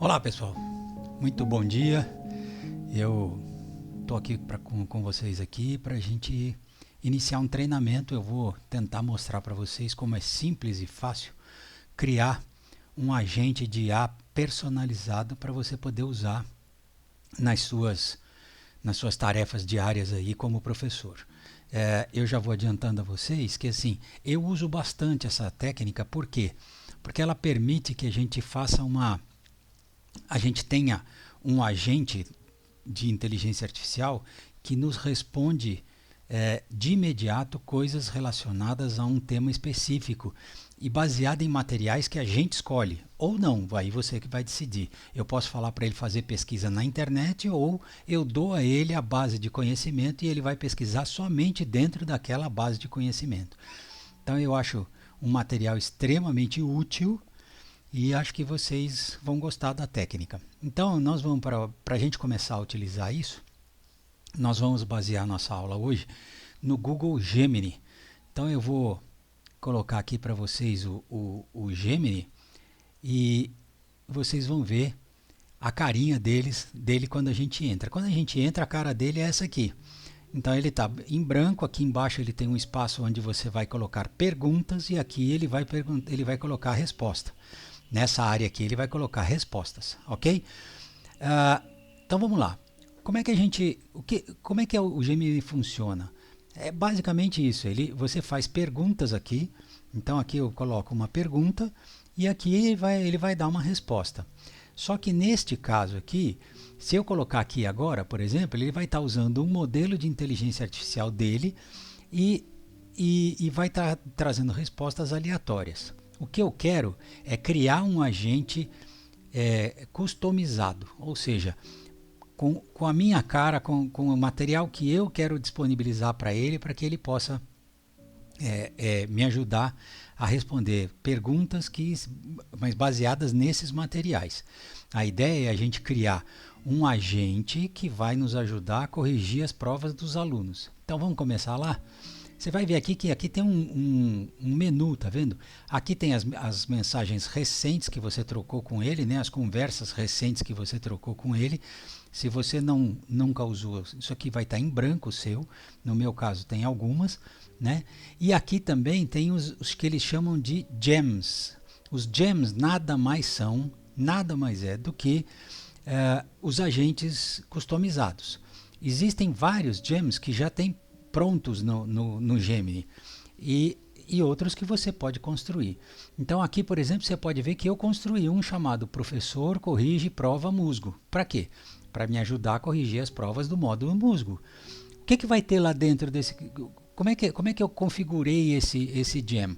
Olá pessoal, muito bom dia. Eu estou aqui com vocês aqui para a gente iniciar um treinamento. Eu vou tentar mostrar para vocês como é simples e fácil criar um agente de IA personalizado para você poder usar nas suas tarefas diárias aí como professor. Eu já vou adiantando a vocês que assim, eu uso bastante essa técnica. Por quê? Porque ela permite que a gente tenha um agente de inteligência artificial que nos responde de imediato coisas relacionadas a um tema específico e baseado em materiais que a gente escolhe, ou não, aí você que vai decidir. Eu posso falar para ele fazer pesquisa na internet, ou eu dou a ele a base de conhecimento e ele vai pesquisar somente dentro daquela base de conhecimento. Então eu acho um material extremamente útil e acho que vocês vão gostar da técnica. Então, nós vamos para a gente começar a utilizar isso, nós vamos basear nossa aula hoje no Google Gemini. Então, eu vou colocar aqui para vocês o Gemini e vocês vão ver a carinha dele quando a gente entra. Quando a gente entra, a cara dele é essa aqui. Então ele está em branco, aqui embaixo ele tem um espaço onde você vai colocar perguntas e aqui ele vai colocar a resposta. Nessa área aqui ele vai colocar respostas, ok? Então vamos lá. Como é que o Gemini funciona? É basicamente isso. Você faz perguntas aqui. Então aqui eu coloco uma pergunta e aqui ele vai dar uma resposta. Só que neste caso aqui, se eu colocar aqui agora, por exemplo, ele vai estar usando um modelo de inteligência artificial dele e vai estar trazendo respostas aleatórias. O que eu quero é criar um agente customizado, ou seja, com a minha cara, com o material que eu quero disponibilizar para que ele possa me ajudar a responder perguntas mas baseadas nesses materiais. A ideia é a gente criar um agente que vai nos ajudar a corrigir as provas dos alunos. Então vamos começar lá? Você vai ver aqui que aqui tem um menu, tá vendo? Aqui tem as mensagens recentes que você trocou com ele, né? As conversas recentes que você trocou com ele. Se você nunca usou, isso aqui vai estar em branco o seu. No meu caso tem algumas, né? E aqui também tem os que eles chamam de gems. Os gems nada mais é do que os agentes customizados. Existem vários gems que já tem prontos no Gemini e outros que você pode construir. Então aqui, por exemplo, você pode ver que eu construí um chamado Professor Corrige Prova Musgo. Para quê? Para me ajudar a corrigir as provas do módulo Musgo. O que vai ter lá dentro desse... Como é que eu configurei esse gem?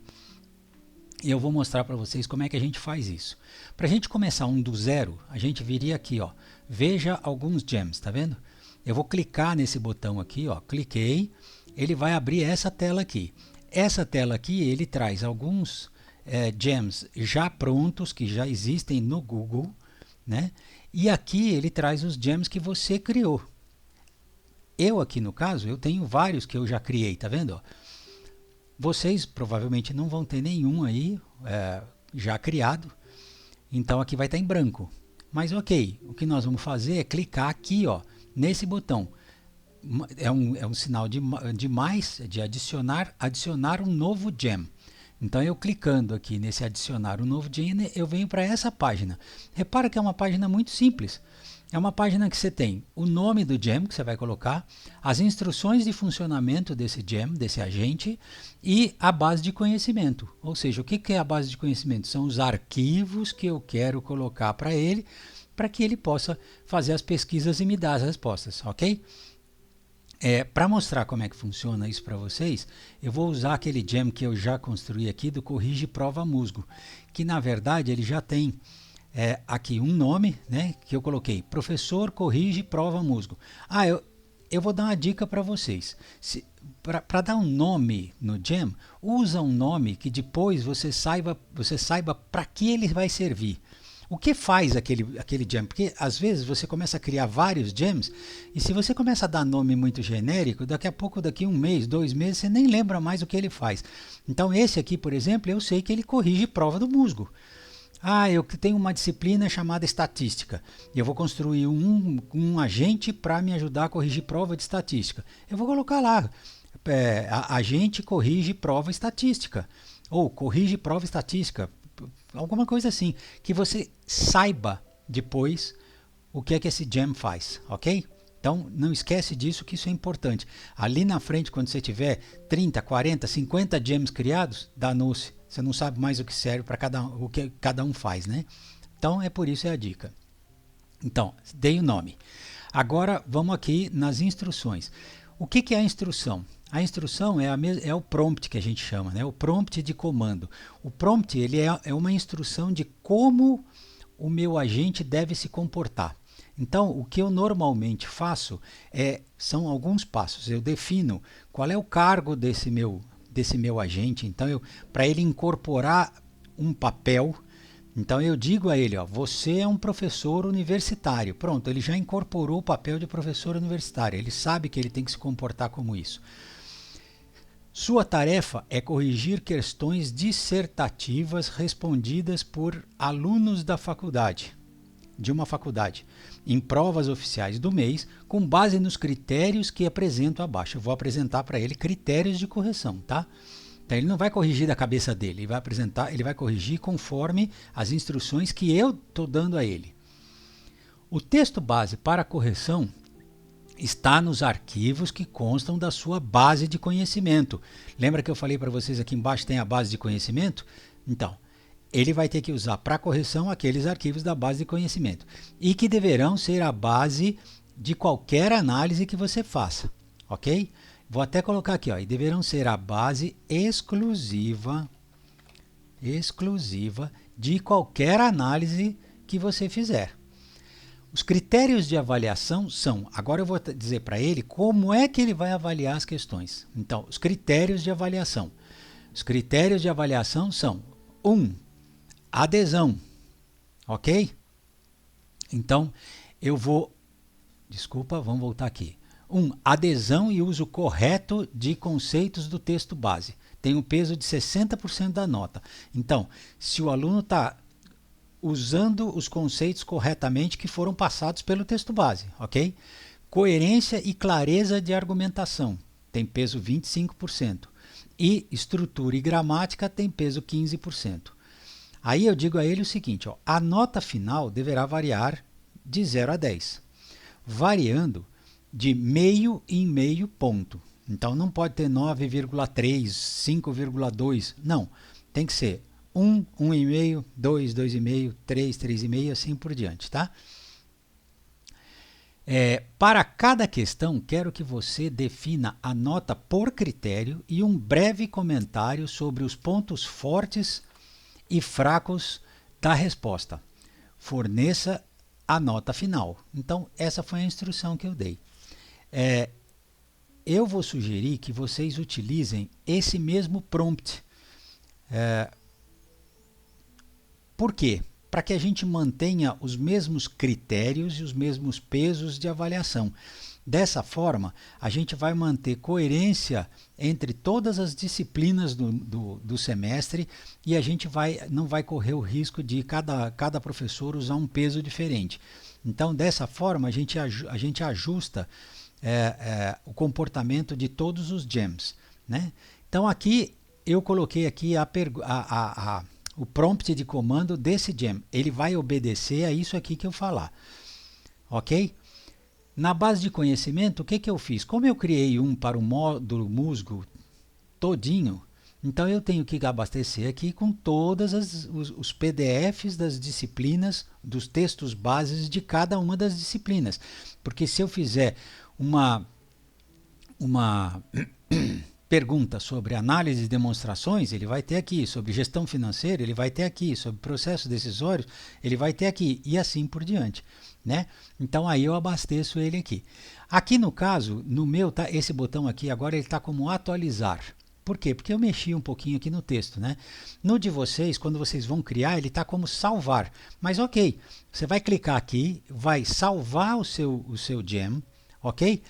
E eu vou mostrar para vocês como é que a gente faz isso. Para a gente começar do zero, a gente viria aqui, ó, veja alguns gems, tá vendo? Eu vou clicar nesse botão aqui, ó, cliquei, ele vai abrir essa tela aqui. Essa tela aqui, ele traz alguns gems já prontos, que já existem no Google, né? E aqui ele traz os gems que você criou. Eu aqui no caso, eu tenho vários que eu já criei, tá vendo? Vocês provavelmente não vão ter nenhum aí já criado, então aqui vai estar em branco. Mas ok, o que nós vamos fazer é clicar aqui, ó, nesse botão. É um sinal de mais, de adicionar um novo gem. Então eu clicando aqui nesse adicionar um novo gem, eu venho para essa página. Repara que é uma página muito simples. É uma página que você tem o nome do gem que você vai colocar, as instruções de funcionamento desse gem, desse agente e a base de conhecimento. Ou seja, o que é a base de conhecimento? São os arquivos que eu quero colocar para que ele possa fazer as pesquisas e me dar as respostas, ok? Para mostrar como é que funciona isso para vocês, eu vou usar aquele gem que eu já construí aqui do Corrige Prova Musgo, que na verdade ele já tem aqui um nome, né, que eu coloquei, Professor Corrige Prova Musgo. Eu vou dar uma dica para vocês. Para dar um nome no gem, usa um nome que depois você saiba para que ele vai servir. O que faz aquele gem? Porque às vezes você começa a criar vários gems e se você começa a dar nome muito genérico, daqui a pouco, daqui um mês, 2 meses, você nem lembra mais o que ele faz. Então esse aqui, por exemplo, eu sei que ele corrige prova do musgo. Ah, eu tenho uma disciplina chamada estatística. E eu vou construir um agente para me ajudar a corrigir prova de estatística. Eu vou colocar lá, agente corrige prova estatística. Ou corrige prova estatística. Alguma coisa assim. Que você saiba depois o que é que esse gem faz, ok? Então, não esquece disso, que isso é importante. Ali na frente, quando você tiver 30, 40, 50 gems criados, danou-se. Você não sabe mais o que serve para o que cada um faz, né? Então, é por isso é a dica. Então, dei o nome. Agora, vamos aqui nas instruções. O que é a instrução? A instrução é o prompt que a gente chama, né? O prompt de comando. O prompt ele é uma instrução de como o meu agente deve se comportar. Então, o que eu normalmente faço são alguns passos. Eu defino qual é o cargo desse meu agente. Então, para ele incorporar um papel, então eu digo a ele, ó, você é um professor universitário. Pronto, ele já incorporou o papel de professor universitário. Ele sabe que ele tem que se comportar como isso. Sua tarefa é corrigir questões dissertativas respondidas por alunos da faculdade, de uma faculdade, em provas oficiais do mês, com base nos critérios que apresento abaixo. Eu vou apresentar para ele critérios de correção, tá? Então ele não vai corrigir da cabeça dele, ele vai corrigir conforme as instruções que eu estou dando a ele. O texto base para correção está nos arquivos que constam da sua base de conhecimento. Lembra que eu falei para vocês aqui embaixo tem a base de conhecimento? Então, ele vai ter que usar para correção aqueles arquivos da base de conhecimento e que deverão ser a base de qualquer análise que você faça, ok? Vou até colocar aqui, ó, e deverão ser a base exclusiva de qualquer análise que você fizer. Os critérios de avaliação são, agora eu vou dizer para ele como é que ele vai avaliar as questões. Então, os critérios de avaliação. Os critérios de avaliação são 1. Adesão, ok? Então, vamos voltar aqui. 1. Adesão e uso correto de conceitos do texto base. Tem um peso de 60% da nota. Então, se o aluno está usando os conceitos corretamente que foram passados pelo texto base, ok? Coerência e clareza de argumentação. Tem peso 25%. E estrutura e gramática tem peso 15%. Aí eu digo a ele o seguinte, ó, a nota final deverá variar de 0 a 10, variando de meio em meio ponto. Então não pode ter 9,3, 5,2, não. Tem que ser 1, 1,5, 2, 2,5, 3, 3,5, assim por diante, tá? Para cada questão, quero que você defina a nota por critério e um breve comentário sobre os pontos fortes e fracos da resposta. Forneça a nota final. Então, essa foi a instrução que eu dei. Eu vou sugerir que vocês utilizem esse mesmo prompt. Por quê? Para que a gente mantenha os mesmos critérios e os mesmos pesos de avaliação. Dessa forma, a gente vai manter coerência entre todas as disciplinas do semestre e a gente não vai correr o risco de cada professor usar um peso diferente. Então, dessa forma, a gente ajusta o comportamento de todos os gems, né? Então, aqui eu coloquei aqui o prompt de comando desse gem. Ele vai obedecer a isso aqui que eu falar, ok? Na base de conhecimento, o que eu fiz? Como eu criei um para o módulo musgo todinho, então eu tenho que abastecer aqui com todos os PDFs das disciplinas, dos textos bases de cada uma das disciplinas. Porque se eu fizer uma pergunta sobre análise de demonstrações, ele vai ter aqui, sobre gestão financeira, ele vai ter aqui, sobre processos decisórios, ele vai ter aqui, e assim por diante, né? Então aí eu abasteço ele aqui. Aqui no caso, no meu, tá, esse botão aqui agora ele está como atualizar. Por quê? Porque eu mexi um pouquinho aqui no texto, né? No de vocês, quando vocês vão criar, ele está como salvar. Mas ok, você vai clicar aqui, vai salvar o seu gem, ok?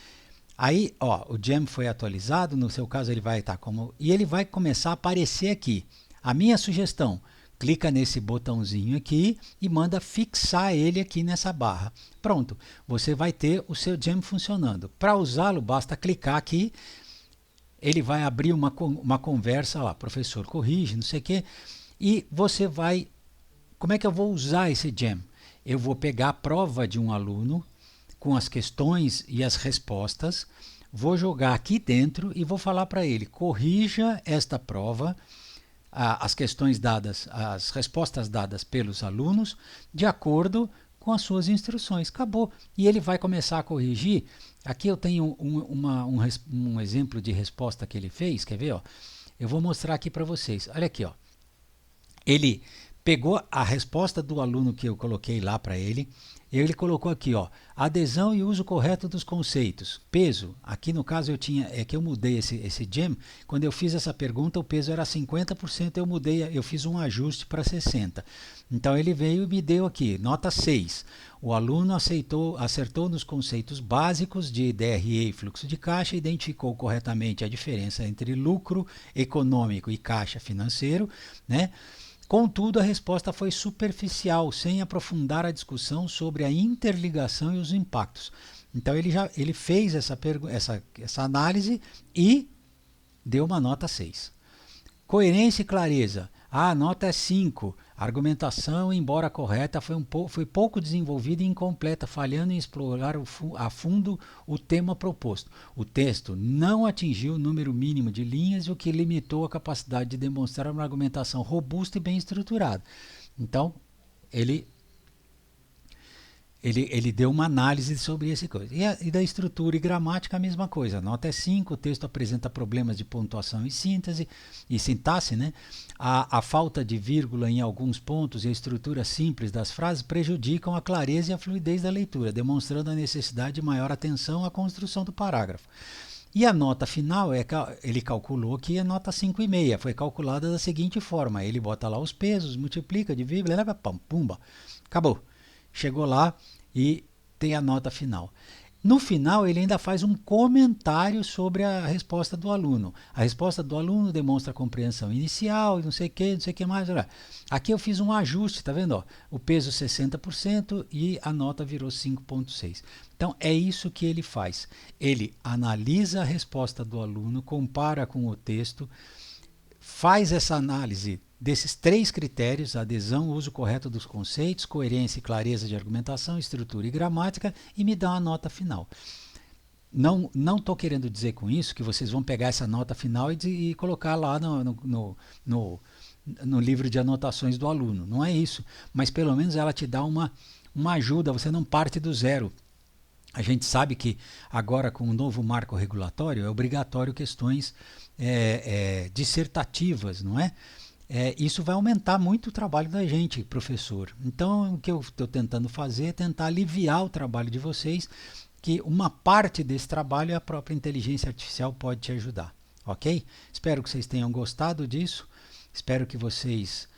Aí, ó, o gem foi atualizado, no seu caso ele vai estar como... E ele vai começar a aparecer aqui. A minha sugestão, clica nesse botãozinho aqui e manda fixar ele aqui nessa barra. Pronto, você vai ter o seu Jam funcionando. Para usá-lo, basta clicar aqui, ele vai abrir uma conversa lá, professor corrige, não sei o quê, e você vai... Como é que eu vou usar esse Jam? Eu vou pegar a prova de um aluno com as questões e as respostas, vou jogar aqui dentro e vou falar para ele, corrija esta prova, as questões dadas, as respostas dadas pelos alunos, de acordo com as suas instruções. Acabou. E ele vai começar a corrigir. Aqui eu tenho um exemplo de resposta que ele fez. Quer ver? Ó? Eu vou mostrar aqui para vocês. Olha aqui. Ó. Ele pegou a resposta do aluno que eu coloquei lá para ele. Ele colocou aqui, ó, adesão e uso correto dos conceitos. Peso, aqui no caso eu mudei esse Jam. Quando eu fiz essa pergunta, o peso era 50%, eu fiz um ajuste para 60%. Então ele veio e me deu aqui, nota 6. O aluno acertou nos conceitos básicos de DRE e fluxo de caixa, identificou corretamente a diferença entre lucro econômico e caixa financeiro, né? Contudo, a resposta foi superficial, sem aprofundar a discussão sobre a interligação e os impactos. Então ele fez essa análise e deu uma nota 6. Coerência e clareza. A nota é 5. A argumentação, embora correta, foi pouco desenvolvida e incompleta, falhando em explorar a fundo o tema proposto. O texto não atingiu o número mínimo de linhas, o que limitou a capacidade de demonstrar uma argumentação robusta e bem estruturada. Então, ele deu uma análise sobre essa coisa. E da estrutura e gramática, a mesma coisa. A nota é 5, o texto apresenta problemas de pontuação e síntese e sintaxe, né? A falta de vírgula em alguns pontos e a estrutura simples das frases prejudicam a clareza e a fluidez da leitura, demonstrando a necessidade de maior atenção à construção do parágrafo. E a nota final, ele calculou que a nota 5,5 foi calculada da seguinte forma. Ele bota lá os pesos, multiplica, divide, pumba, acabou. Chegou lá e tem a nota final. No final, ele ainda faz um comentário sobre a resposta do aluno. A resposta do aluno demonstra a compreensão inicial, não sei o que mais. Olha. Aqui eu fiz um ajuste, tá vendo? Ó? O peso 60% e a nota virou 5,6. Então, é isso que ele faz. Ele analisa a resposta do aluno, compara com o texto, faz essa análise desses 3 critérios, adesão, uso correto dos conceitos, coerência e clareza de argumentação, estrutura e gramática, e me dá uma nota final. Não estou querendo dizer com isso que vocês vão pegar essa nota final e colocar lá no livro de anotações do aluno. Não é isso, mas pelo menos ela te dá uma ajuda, você não parte do zero. A gente sabe que agora com o novo marco regulatório é obrigatório questões dissertativas, não é? Isso vai aumentar muito o trabalho da gente, professor. Então, o que eu estou tentando fazer é tentar aliviar o trabalho de vocês, que uma parte desse trabalho a própria inteligência artificial pode te ajudar, ok? Espero que vocês tenham gostado disso, espero que vocês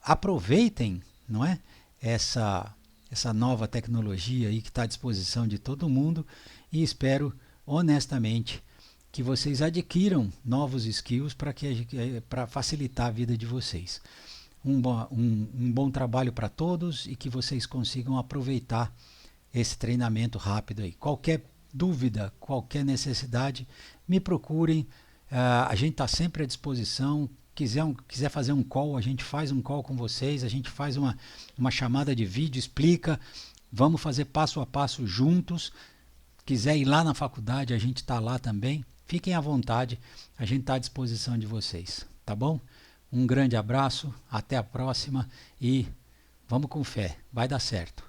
aproveitem, não é? Essa nova tecnologia aí que está à disposição de todo mundo e espero, honestamente, que vocês adquiram novos skills para facilitar a vida de vocês. Um bom trabalho para todos e que vocês consigam aproveitar esse treinamento rápido aí. Qualquer dúvida, qualquer necessidade, me procurem. A gente está sempre à disposição. Quiser fazer um call, a gente faz um call com vocês, a gente faz uma chamada de vídeo, explica, vamos fazer passo a passo juntos. Quiser ir lá na faculdade, a gente está lá também. Fiquem à vontade, a gente está à disposição de vocês, tá bom? Um grande abraço, até a próxima e vamos com fé, vai dar certo.